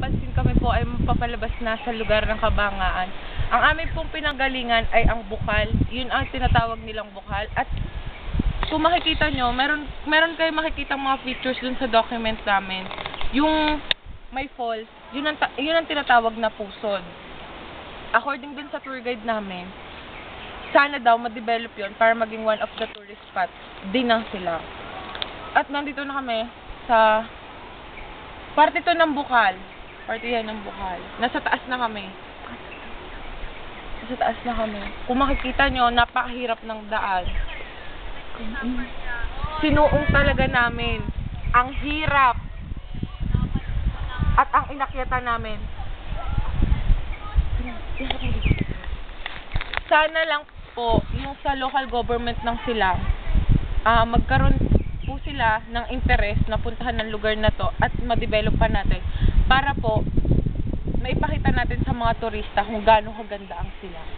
mapapansin kami po ay papalabas na sa lugar ng Kabangaan. Ang aming pong pinanggalingan ay ang Bukal. Yun ang tinatawag nilang Bukal. At kung makikita nyo, meron kayo makikita mga features dun sa document namin. Yung may falls, yun ang tinatawag na pusod. According dun sa tour guide namin, sana daw ma-develop yun para maging one of the tourist spots din ng sila. At nandito na kami sa parte to ng Bukal. Parte yan ng Bukal. Nasa taas na kami. Nasa taas na kami. Kung makikita nyo, napakahirap ng daan. Sinuong talaga namin. Ang hirap. At ang inakyatan namin. Sana lang po, yung sa local government ng Silang, magkaroon po sila ng interest na puntahan ng lugar na to at ma-develop pa natin para po maipakita natin sa mga turista kung gaano kaganda ang Silang.